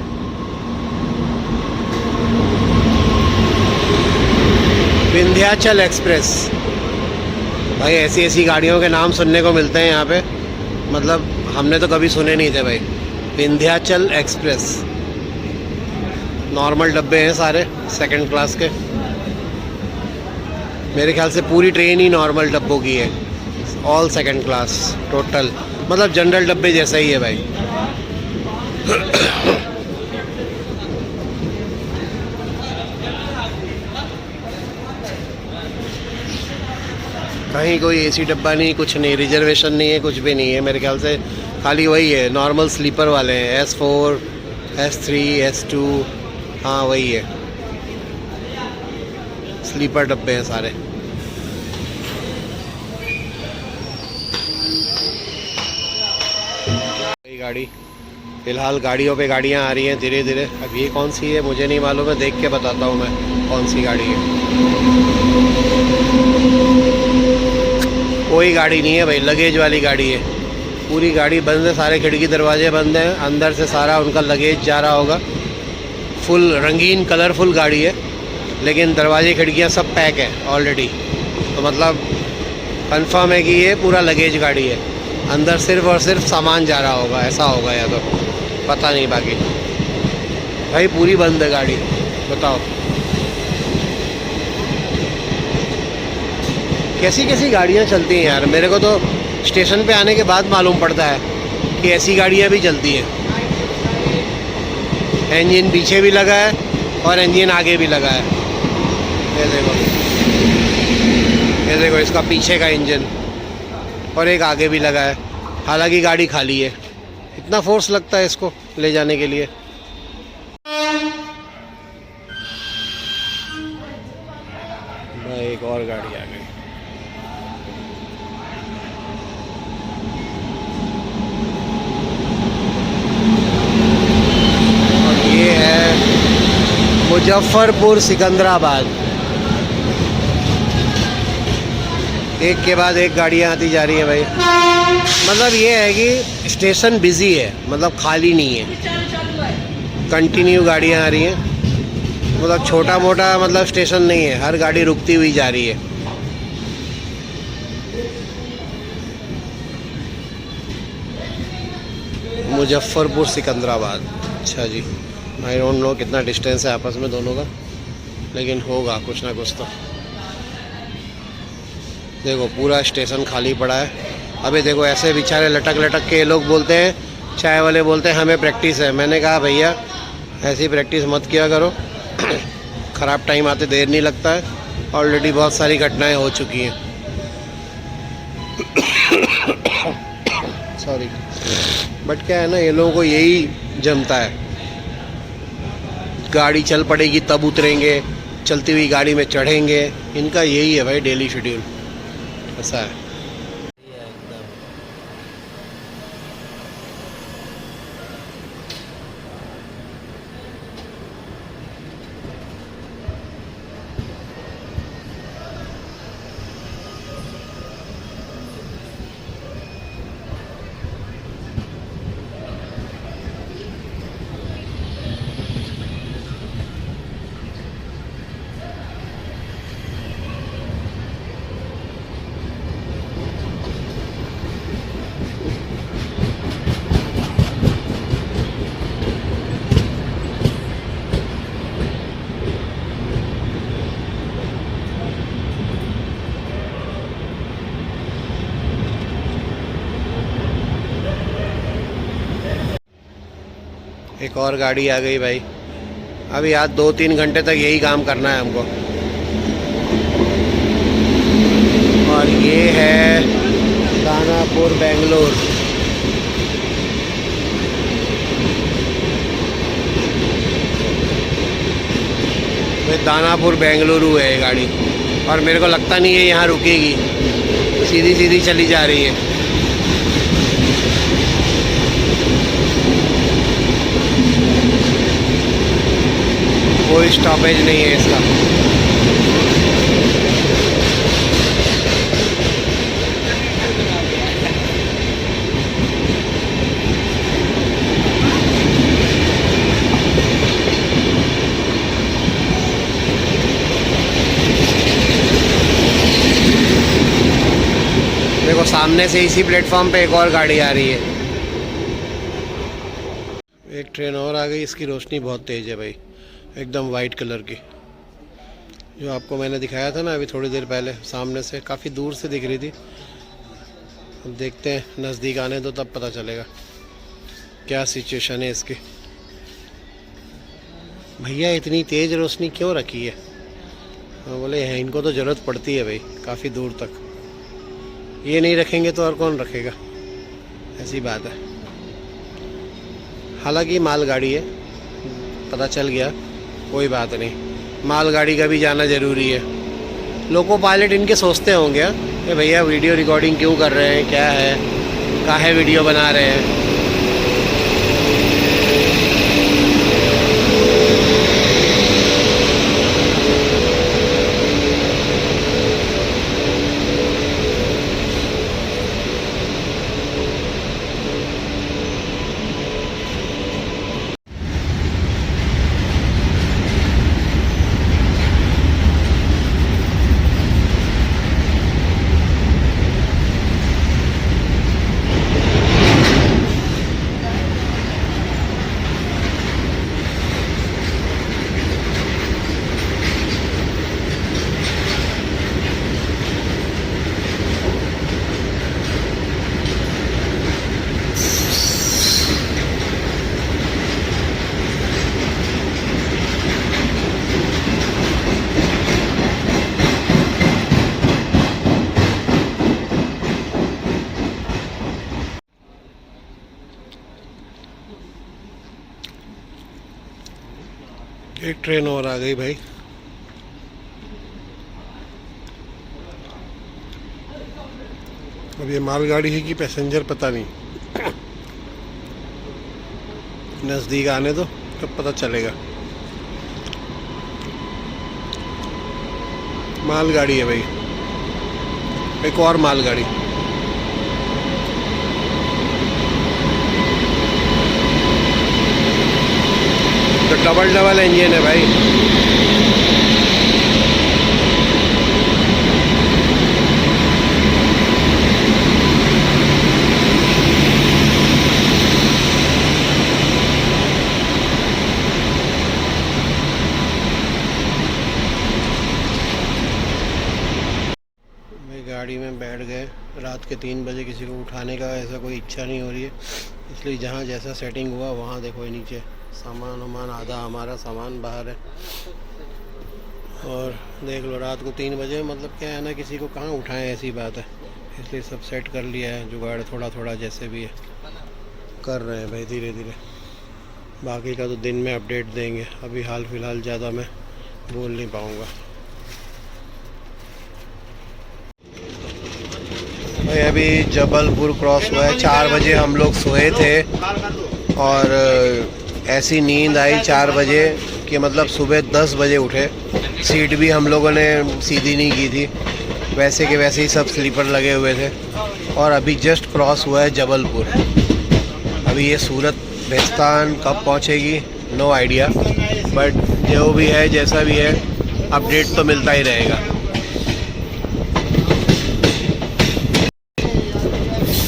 विंध्याचल एक्सप्रेस। भाई ऐसी ऐसी गाड़ियों के नाम सुनने को मिलते हैं यहाँ पे, मतलब हमने तो कभी सुने नहीं थे भाई। विंध्याचल एक्सप्रेस, नॉर्मल डब्बे हैं सारे सेकंड क्लास के। मेरे ख्याल से पूरी ट्रेन ही नॉर्मल डब्बों की है, ऑल सेकंड क्लास टोटल, मतलब जनरल डब्बे जैसा ही है भाई। कहीं कोई एसी डब्बा नहीं, कुछ नहीं, रिजर्वेशन नहीं है, कुछ भी नहीं है। मेरे ख्याल से खाली वही है, नॉर्मल स्लीपर वाले हैं, S4, S3, S2, हाँ वही है, स्लीपर डब्बे हैं सारे। गाड़ी फिलहाल गाड़ियों पे गाड़ियाँ आ रही हैं धीरे धीरे। अब ये कौन सी है मुझे नहीं मालूम है, देख के बताता हूँ मैं कौन सी गाड़ी है। कोई गाड़ी नहीं है भाई, लगेज वाली गाड़ी है। पूरी गाड़ी बंद है, सारे खिड़की दरवाजे बंद हैं, अंदर से सारा उनका लगेज जा रहा होगा। फुल रंगीन कलरफुल गाड़ी है, लेकिन दरवाजे खिड़कियाँ सब पैक है ऑलरेडी। तो मतलब कंफर्म है कि ये पूरा लगेज गाड़ी है, अंदर सिर्फ और सिर्फ सामान जा रहा होगा, ऐसा होगा या तो पता नहीं। बाकी भाई पूरी बंद है गाड़ी, बताओ कैसी कैसी गाड़ियाँ चलती हैं यार। मेरे को तो स्टेशन पे आने के बाद मालूम पड़ता है कि ऐसी गाड़ियाँ भी चलती हैं। इंजन पीछे भी लगा है और इंजन आगे भी लगा है। ये देखो, ये देखो इसका पीछे का इंजन और एक आगे भी लगा है। हालांकि गाड़ी खाली है, इतना फोर्स लगता है इसको ले जाने के लिए। एक और गाड़ी आ गई। और ये है मुजफ्फरपुर सिकंदराबाद। एक के बाद एक गाड़ियाँ आती जा रही है भाई। मतलब ये है कि स्टेशन बिजी है, मतलब खाली नहीं है, कंटिन्यू गाड़ियाँ आ रही हैं। मतलब छोटा मोटा मतलब स्टेशन नहीं है, हर गाड़ी रुकती हुई जा रही है। मुजफ्फरपुर सिकंदराबाद, अच्छा जी। आई डोंट नो कितना डिस्टेंस है आपस में दोनों का, लेकिन होगा कुछ ना कुछ तो। देखो पूरा स्टेशन खाली पड़ा है। अबे देखो ऐसे बेचारे लटक लटक के लोग बोलते हैं, चाय वाले बोलते हैं हमें प्रैक्टिस है। मैंने कहा भैया ऐसी प्रैक्टिस मत किया करो, ख़राब टाइम आते देर नहीं लगता है। ऑलरेडी बहुत सारी घटनाएं हो चुकी हैं। सॉरी, बट क्या है ना, ये लोगों को यही जमता है, गाड़ी चल पड़ेगी तब उतरेंगे, चलती हुई गाड़ी में चढ़ेंगे। इनका यही है भाई डेली शेड्यूल, ऐसा है। एक और गाड़ी आ गई भाई। अभी आज 2-3 घंटे तक यही काम करना है हमको। और ये है दानापुर बेंगलोर। दानापुर बेंगलुरु है ये गाड़ी, और मेरे को लगता नहीं है यहाँ रुकेगी, सीधी सीधी चली जा रही है। कोई स्टॉपेज नहीं है इसका। देखो सामने से इसी प्लेटफॉर्म पे एक और गाड़ी आ रही है। एक ट्रेन और आ गई, इसकी रोशनी बहुत तेज़ है भाई, एकदम वाइट कलर की। जो आपको मैंने दिखाया था ना अभी थोड़ी देर पहले, सामने से काफ़ी दूर से दिख रही थी। अब देखते हैं, नज़दीक आने दो तब पता चलेगा क्या सिचुएशन है इसकी। भैया इतनी तेज़ रोशनी क्यों रखी है? बोले हैं इनको तो ज़रूरत पड़ती है भाई, काफ़ी दूर तक। ये नहीं रखेंगे तो और कौन रखेगा, ऐसी बात है। हालांकि मालगाड़ी है, पता चल गया, कोई बात नहीं, मालगाड़ी का भी जाना ज़रूरी है। लोको पायलट इनके सोचते होंगे कि भैया वीडियो रिकॉर्डिंग क्यों कर रहे हैं, क्या है, काहे वीडियो बना रहे हैं। एक ट्रेन और आ गई भाई। अब ये मालगाड़ी है कि पैसेंजर पता नहीं, नज़दीक आने दो तब पता चलेगा। मालगाड़ी है भाई, एक और मालगाड़ी। तो डबल इंजन है भाई। गाड़ी में बैठ गए, रात के 3 बजे, किसी को उठाने का ऐसा कोई इच्छा नहीं हो रही है, इसलिए जहाँ जैसा सेटिंग हुआ वहाँ देखो ये नीचे सामान वामान, आधा हमारा सामान बाहर है। और देख लो रात को 3 बजे, मतलब क्या है ना, किसी को कहाँ उठाएं, ऐसी बात है, इसलिए सब सेट कर लिया है, जुगाड़ थोड़ा थोड़ा जैसे भी है कर रहे हैं भाई, धीरे धीरे। बाकी का तो दिन में अपडेट देंगे, अभी हाल फिलहाल ज़्यादा मैं बोल नहीं पाऊँगा भाई। अभी जबलपुर क्रॉस हुआ है, 4 बजे हम लोग सोए थे और ऐसी नींद आई 4 बजे कि मतलब सुबह 10 बजे उठे। सीट भी हम लोगों ने सीधी नहीं की थी, वैसे के वैसे ही सब स्लीपर लगे हुए थे। और अभी जस्ट क्रॉस हुआ है जबलपुर। अभी ये सूरत बेस्तान कब पहुंचेगी नो आइडिया, बट जो भी है जैसा भी है अपडेट तो मिलता ही रहेगा।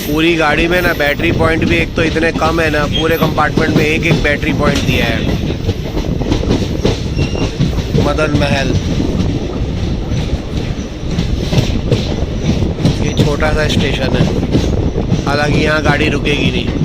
पूरी गाड़ी में ना बैटरी पॉइंट भी एक तो इतने कम है ना, पूरे कंपार्टमेंट में एक एक बैटरी पॉइंट दिया है। मदन महल, ये छोटा सा स्टेशन है, हालांकि यहाँ गाड़ी रुकेगी नहीं।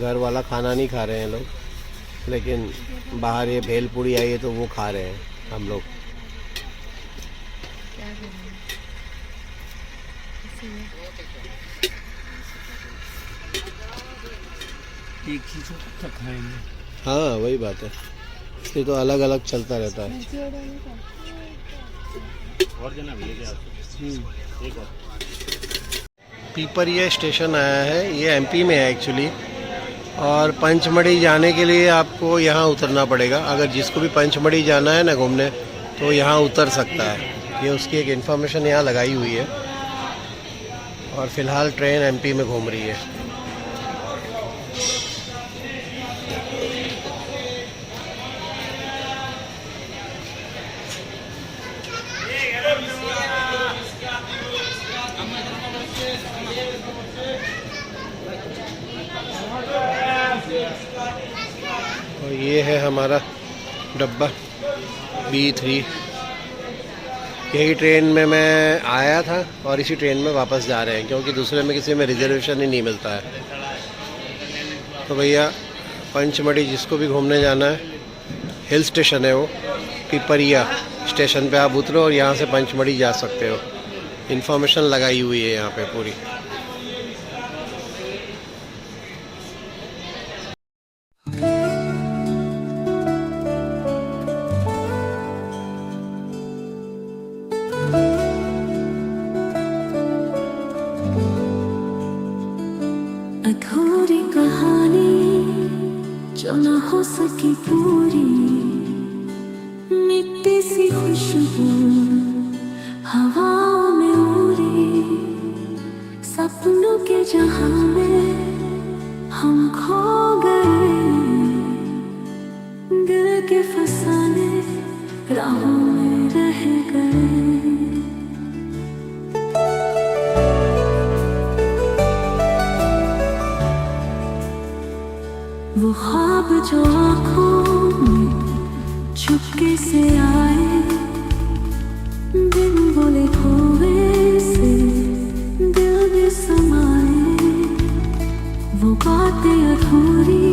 घर वाला खाना नहीं खा रहे हैं लोग, लेकिन बाहर ये भेल पूड़ी आई है तो वो खा रहे हैं हम लोग। एक ही तक खाएंगे। हाँ वही बात है, इसलिए तो अलग अलग चलता रहता है। और जना भैया एक और पीपरिया स्टेशन आया है, ये एमपी में है एक्चुअली, और पंचमढ़ी जाने के लिए आपको यहाँ उतरना पड़ेगा। अगर जिसको भी पंचमढ़ी जाना है ना घूमने, तो यहाँ उतर सकता है। ये उसकी एक इन्फॉर्मेशन यहाँ लगाई हुई है, और फिलहाल ट्रेन एमपी में घूम रही है। और ये है हमारा डब्बा B3। यही ट्रेन में मैं आया था और इसी ट्रेन में वापस जा रहे हैं, क्योंकि दूसरे में किसी में रिजर्वेशन ही नहीं मिलता है। तो भैया पंचमढ़ी जिसको भी घूमने जाना है, हिल स्टेशन है वो, पिपरिया स्टेशन पे आप उतरो और यहाँ से पंचमढ़ी जा सकते हो। इन्फॉर्मेशन लगाई हुई है यहाँ पे पूरी। अधूरी कहानी जो न हो सकी पूरी, मिट्टी सी खुशबू हवाओं में उड़ी, सपनों के जहां में हम खो गए, दिल के फसाने राहों में रह गए। वो ख्वाब जो आँखों में चुपके से आए, बिन बोले खोए से दिल में समाए, वो बातें अधूरी,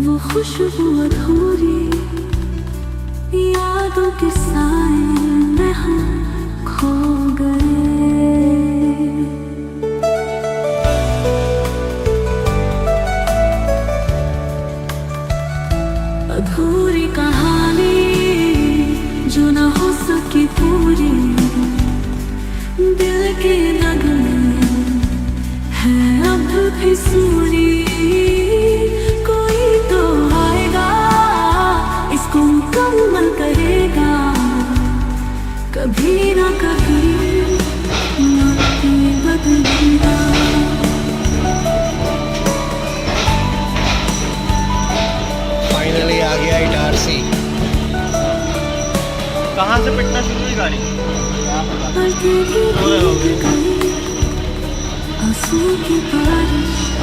वो खुशबू अधूरी, यादों के साए में हम खो गए। अधूरी कहानी जो न हो सकी पूरी, दिल के नगमे है अब भी सूरी, कोई तो आएगा इसको मुकम्मल करेगा, कभी ना कभी मौत बदलेगा। फाइनली आ गया इटारसी। कहाँ से पिटना शुरू हुई गाड़ी?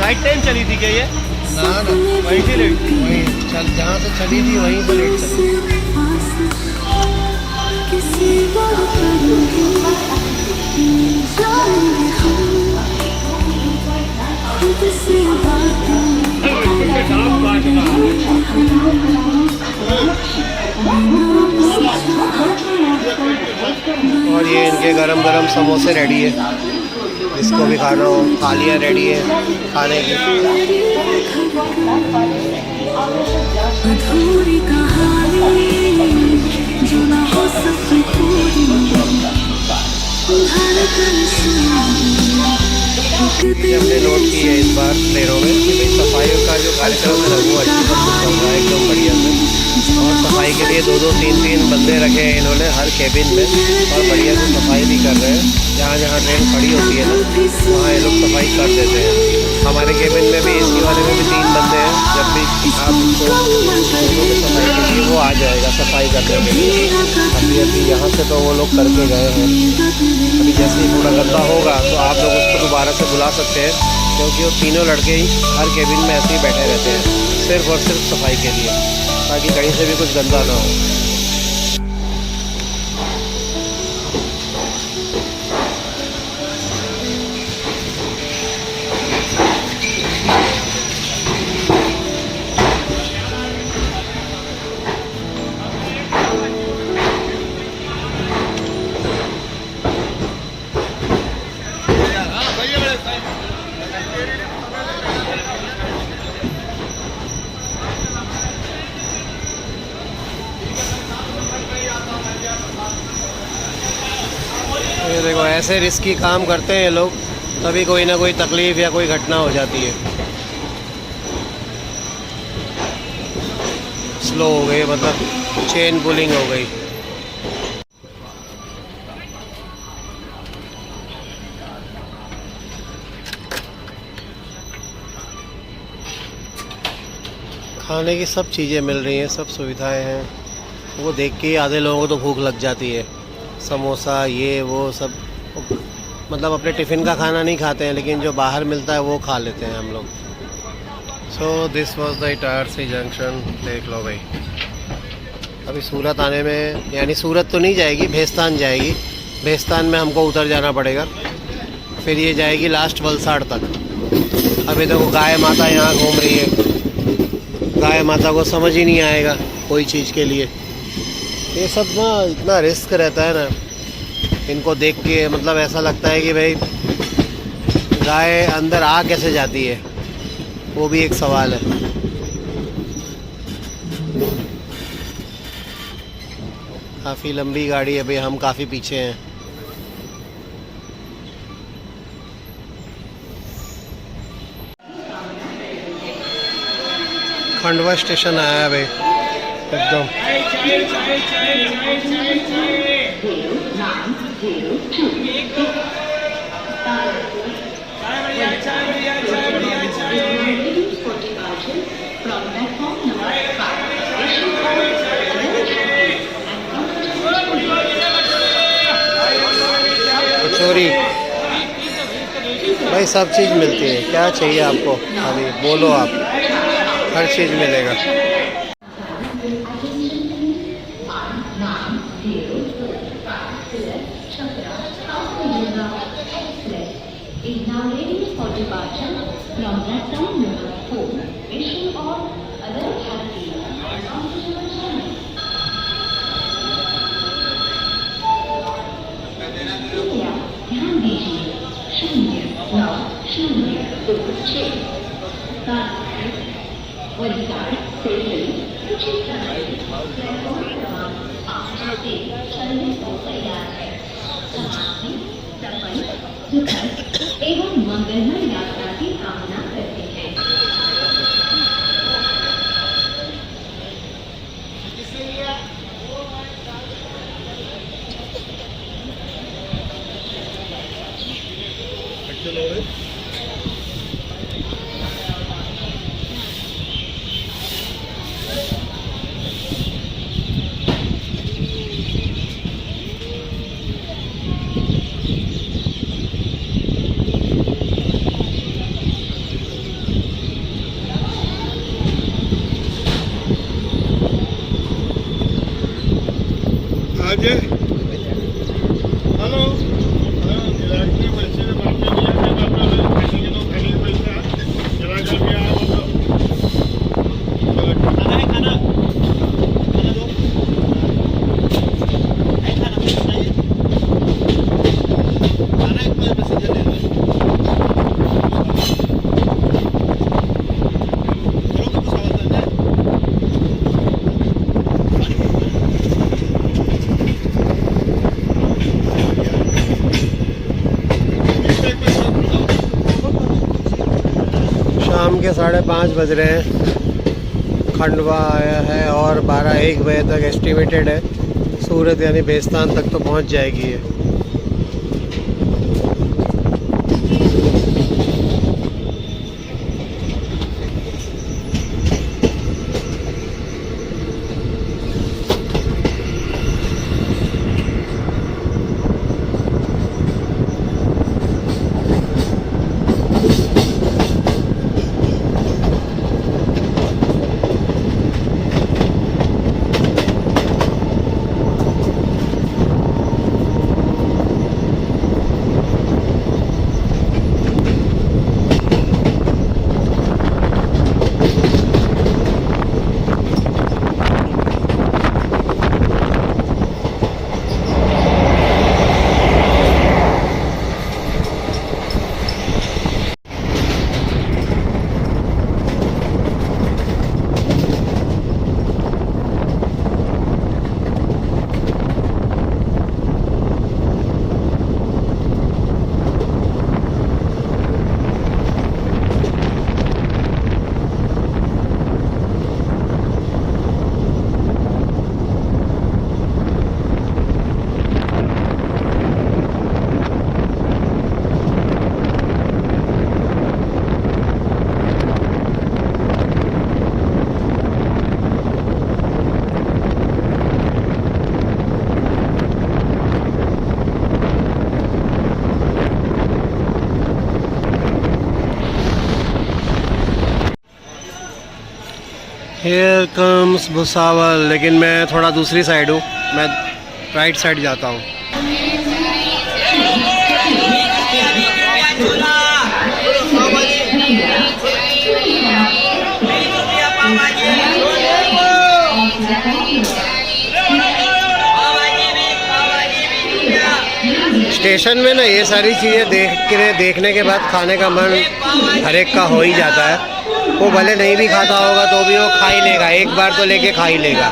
राइट टाइम चली थी क्या ये? ना ना, वहीं से लेट थी। वहीं चल, जहाँ से चली थी वहीं से लेट चली। और ये इनके गरम गरम समोसे रेडी है, जिसको भी खाना हो, थालियाँ रेडी है खाने की। अधूरी कहानी जो न हो सकी पूरी, हमने नोट की है इस बार ट्रेनों में कि भाई सफाई का जो कार्यक्रम है वो अच्छी तरह से चल रहा है, एकदम बढ़िया से। और सफाई के लिए 2-2, 3-3 बंदे रखे हैं इन्होंने हर केबिन में, और बढ़िया से सफाई भी कर रहे हैं। जहाँ जहाँ ट्रेन खड़ी होती है ना, वहाँ ये लोग सफाई कर देते हैं। हमारे केबिन में भी, एसी वाले में भी 3 बंदे हैं। जब भी आप उसको सफाई के लिए वो आ जाएगा सफाई करने के लिए। अभी यहाँ से तो वो लोग करके गए हैं। अभी जैसे ही थोड़ा गंदा होगा तो आप लोग उसको दोबारा से बुला सकते हैं, क्योंकि वो तीनों लड़के ही हर केबिन में ऐसे ही बैठे रहते हैं, सिर्फ और सिर्फ सफाई के लिए, ताकि कहीं से भी कुछ गंदा ना हो। ऐसे रिस्की काम करते हैं ये लोग, तभी कोई ना कोई तकलीफ़ या कोई घटना हो जाती है। स्लो हो गई, मतलब चेन पुलिंग हो गई। खाने की सब चीज़ें मिल रही हैं, सब सुविधाएं हैं। वो देख के आधे लोगों को तो भूख लग जाती है। समोसा ये वो सब, मतलब अपने टिफ़िन का खाना नहीं खाते हैं, लेकिन जो बाहर मिलता है वो खा लेते हैं हम लोग। So this was the Itarsi junction. देख लो भाई, अभी सूरत आने में, यानी सूरत तो नहीं जाएगी, भेस्तान जाएगी। भेस्तान में हमको उतर जाना पड़ेगा, फिर ये जाएगी लास्ट वलसाड़ तक। अभी देखो गाय माता यहाँ घूम रही है। गाय माता को समझ ही नहीं आएगा कोई चीज़ के लिए। ये सब ना इतना रिस्क रहता है ना, इनको देख के मतलब ऐसा लगता है कि भाई गाय अंदर आ कैसे जाती है, वो भी एक सवाल है। काफ़ी लंबी गाड़ी है भाई, हम काफ़ी पीछे हैं। खंडवा स्टेशन आया है भाई एकदम। कचौरी भाई, सब चीज़ मिलती है। क्या चाहिए आपको, खाली बोलो आप, हर चीज़ मिलेगा। एवं मंगलमय यात्रा की कामना करते हैं। शाम के 5:30 बज रहे हैं। खंडवा आया है और 12-1 बजे तक एस्टिमेटेड है सूरत यानी भेस्तान तक तो पहुंच जाएगी ये। कम्स भुसावल, लेकिन मैं थोड़ा दूसरी साइड हूँ, मैं राइट साइड जाता हूँ। स्टेशन में ना ये सारी चीज़ें देखने के बाद खाने का मन हर एक का हो ही जाता है। वो भले नहीं भी खाता होगा तो भी वो खा ही लेगा, एक बार तो लेके खा ही लेगा।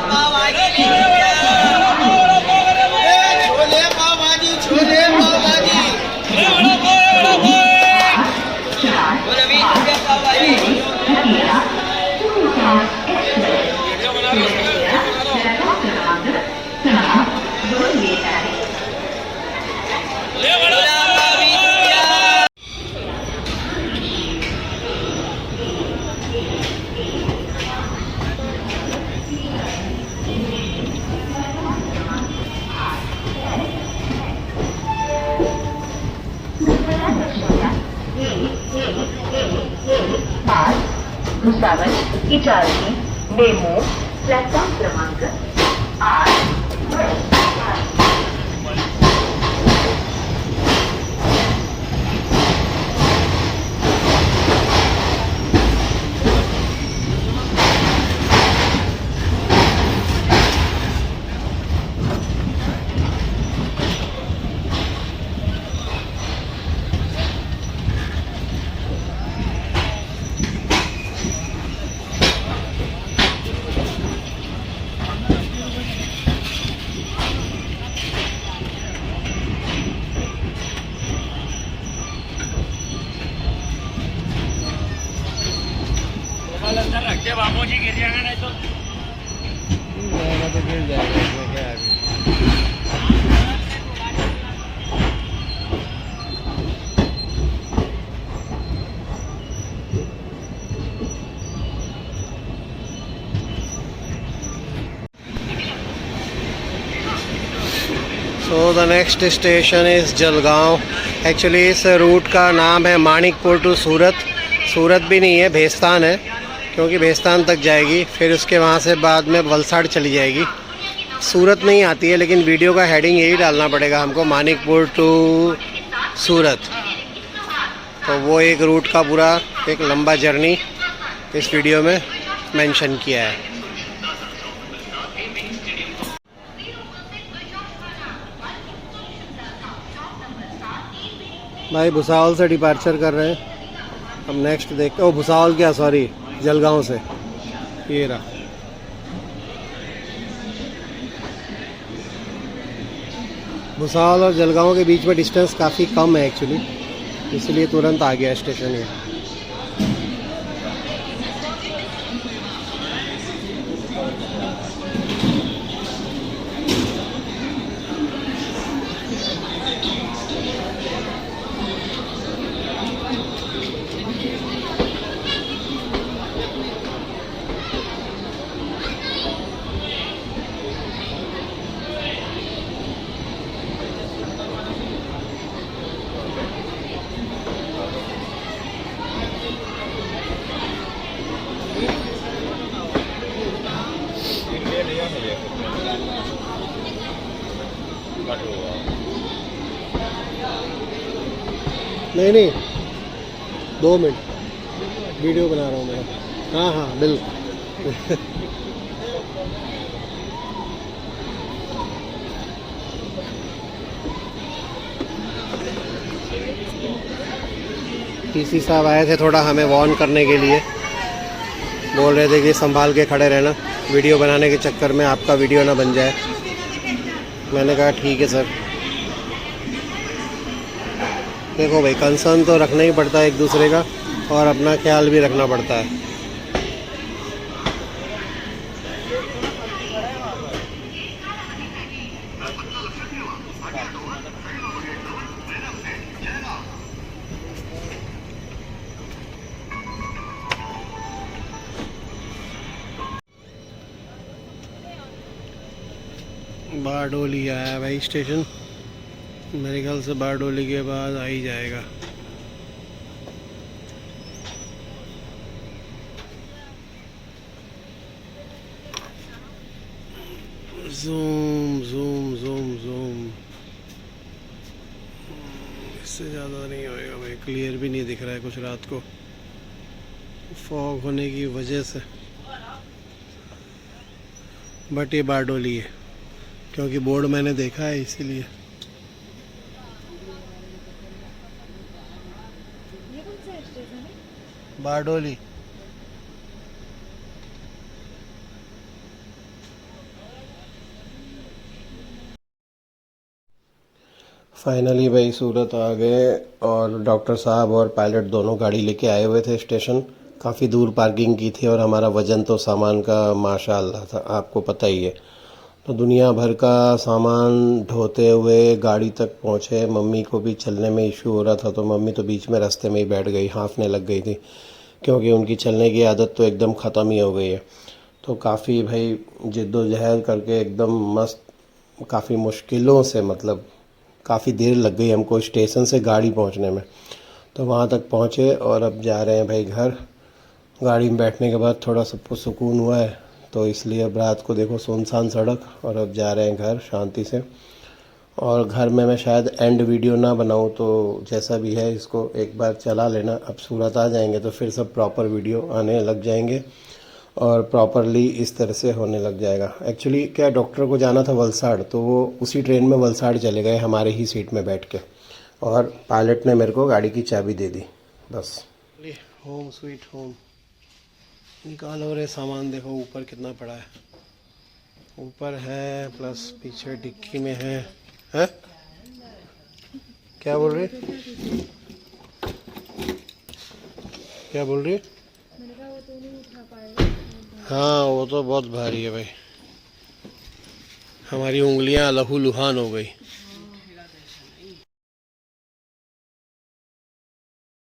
भुसावल की चालनी डेमो प्लॅटफॉर्म क्रमांक 8। बाबू जी गिर जाएगा नहीं तो गिर जाएगा, इसमें क्या है अभी। So the next station is Jalgaon. Actually इस रूट का नाम है मानिकपुर टू सूरत। सूरत भी नहीं है, भेस्तान है, क्योंकि भेस्तान तक जाएगी, फिर उसके वहाँ से बाद में वलसाड़ चली जाएगी। सूरत नहीं आती है, लेकिन वीडियो का हेडिंग यही डालना पड़ेगा हमको, मानिकपुर टू सूरत। तो वो एक रूट का पूरा एक लंबा जर्नी इस वीडियो में मेंशन किया है। भाई भुसावल से डिपार्चर कर रहे हैं, अब नेक्स्ट देखते। ओ भुसावल क्या, सॉरी, जलगांव से। ये रहा, भुसावल और जलगांव के बीच में डिस्टेंस काफ़ी कम है एक्चुअली, इसलिए तुरंत आ गया स्टेशन ये। नहीं 2 मिनट वीडियो बना रहा हूँ मैं। हाँ हाँ बिल्कुल। टीसी साहब आए थे थोड़ा हमें वार्न करने के लिए, बोल रहे थे कि संभाल के खड़े रहना, वीडियो बनाने के चक्कर में आपका वीडियो ना बन जाए। मैंने कहा ठीक है सर। देखो भाई, कंसर्न तो रखना ही पड़ता है एक दूसरे का, और अपना ख्याल भी रखना पड़ता है। बारडोली आया भाई स्टेशन, मेरे ख्याल से बारडोली के बाद आ ही जाएगा। जूम जूम जूम जूम, इससे ज़्यादा नहीं होएगा भाई, क्लियर भी नहीं दिख रहा है कुछ रात को फॉग होने की वजह से। बट ये बारडोली है क्योंकि बोर्ड मैंने देखा है इसीलिए। बारडोली फाइनली भाई सूरत आ गए और डॉक्टर साहब और पायलट दोनों गाड़ी लेके आए हुए थे स्टेशन। काफ़ी दूर पार्किंग की थी और हमारा वज़न तो सामान का माशाअल्लाह था, आपको पता ही है। तो दुनिया भर का सामान ढोते हुए गाड़ी तक पहुँचे। मम्मी को भी चलने में इशू हो रहा था तो मम्मी तो बीच में रास्ते में ही बैठ गई, हाँफने लग गई थी क्योंकि उनकी चलने की आदत तो एकदम ख़त्म ही हो गई है। तो काफ़ी भाई जिद्दोजहद करके एकदम मस्त, काफ़ी मुश्किलों से, मतलब काफ़ी देर लग गई हमको स्टेशन से गाड़ी पहुंचने में। तो वहां तक पहुंचे और अब जा रहे हैं भाई घर। गाड़ी में बैठने के बाद थोड़ा सबको सुकून हुआ है तो इसलिए अब रात को देखो सुनसान सड़क, और अब जा रहे हैं घर शांति से। और घर में मैं शायद एंड वीडियो ना बनाऊं, तो जैसा भी है इसको एक बार चला लेना। अब सूरत आ जाएंगे तो फिर सब प्रॉपर वीडियो आने लग जाएंगे और प्रॉपरली इस तरह से होने लग जाएगा। एक्चुअली क्या डॉक्टर को जाना था वलसाड़, तो वो उसी ट्रेन में वलसाड़ चले गए हमारे ही सीट में बैठ के, और पायलट ने मेरे को गाड़ी की चाबी दे दी बस। Home sweet home. निकालो रे सामान, देखो ऊपर कितना पड़ा है, ऊपर है प्लस पीछे डिक्की में है। क्या बोल रही, क्या बोल रही? हाँ वो तो बहुत भारी है भाई, हमारी उंगलियां लहू लुहान हो गई।